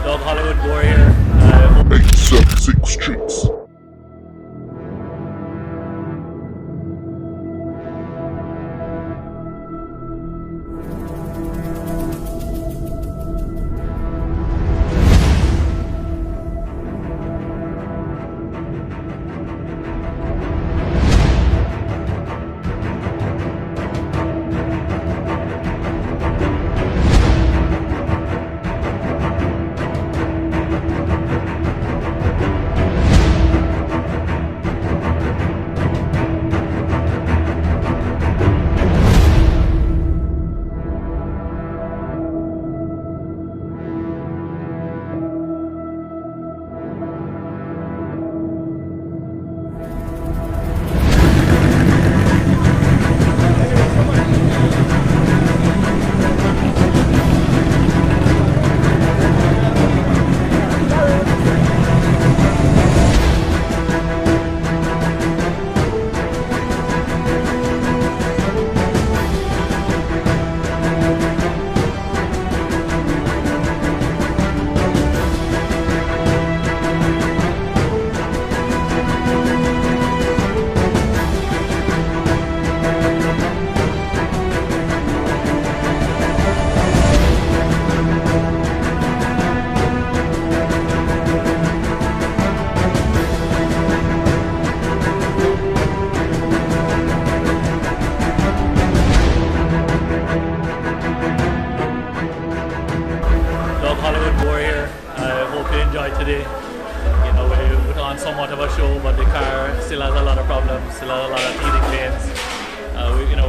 Dog Hollywood Gore here. 876 Streets. Dog Hollywood Gore here. I hope you enjoyed today. You know, we put on somewhat of a show, but the car still has a lot of problems, still has a lot of teething pains.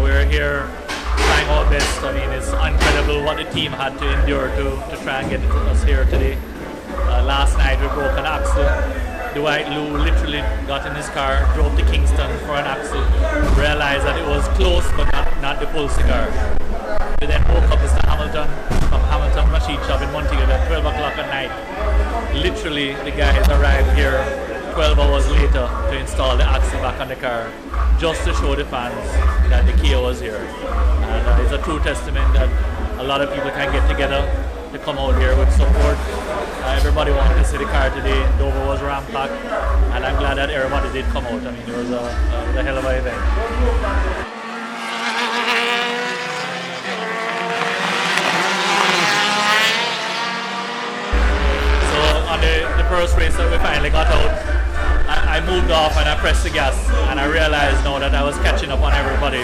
We're here trying our best. I mean, it's incredible what the team had to endure to try and get us here today. Last night we broke an axle. Dwight Lou literally got in his car, drove to Kingston for an axle, realized that it was close but not the full cigar. We then woke up Mr. Hamilton from Hamilton Machine Shop in Montego at 12 o'clock at night. Literally, the guys arrived here 12 hours later to install the axle back on the car, just to show the fans that the Kia was here. And it's a true testament that a lot of people can get together to come out here with support. Everybody wanted to see the car today. Dover was ram-packed, and I'm glad that everybody did come out. I mean, it was a hell of an event. On the first race that we finally got out, I moved off and I pressed the gas, and I realized now that I was catching up on everybody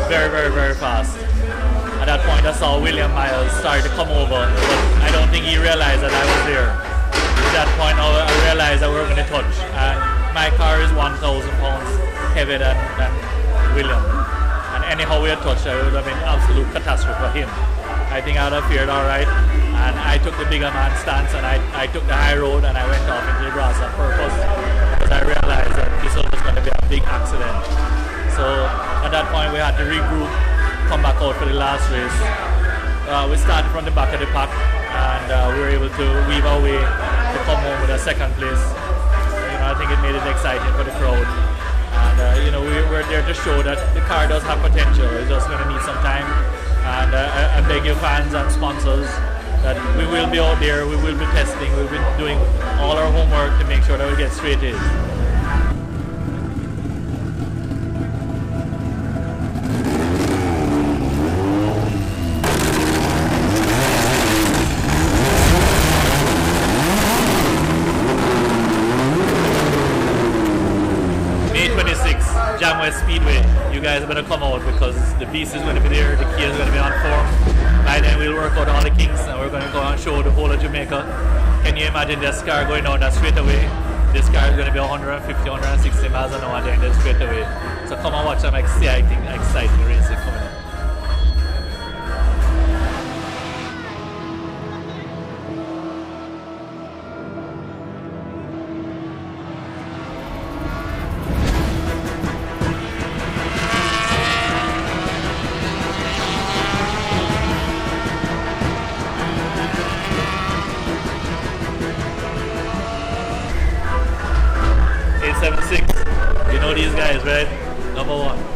very, very, very fast. At that point I saw William Miles start to come over, but I don't think he realized that I was there. At that point I realized that we were going to touch, and my car is 1,000 pounds heavier than William. And anyhow we had touched, it would have been an absolute catastrophe for him. I think I would have fared alright, and I took the bigger man stance, and I took the high road and I went off into the grass on purpose, because I realized that this was going to be a big accident. So at that point we had to regroup, come back out for the last race. We started from the back of the pack, and we were able to weave our way to come home with a second place. I think it made it exciting for the crowd. And we were there to show that the car does have potential. It's just going to need some time. And I beg your fans and sponsors that we will be out there, we will be testing, we'll be doing all our homework to make sure that we get straight A's. May 26th, Jamwest Speedway. You guys are going to come out because the beast is going to be there, the Kia is going to be on form. By then we'll work out all the kinks and we're going to go and show the whole of Jamaica. Can you imagine this car going down that straight away? This car is going to be 150, 160 miles an hour down that straight away. So come and watch some exciting racing coming up. You know these guys, right? Number one.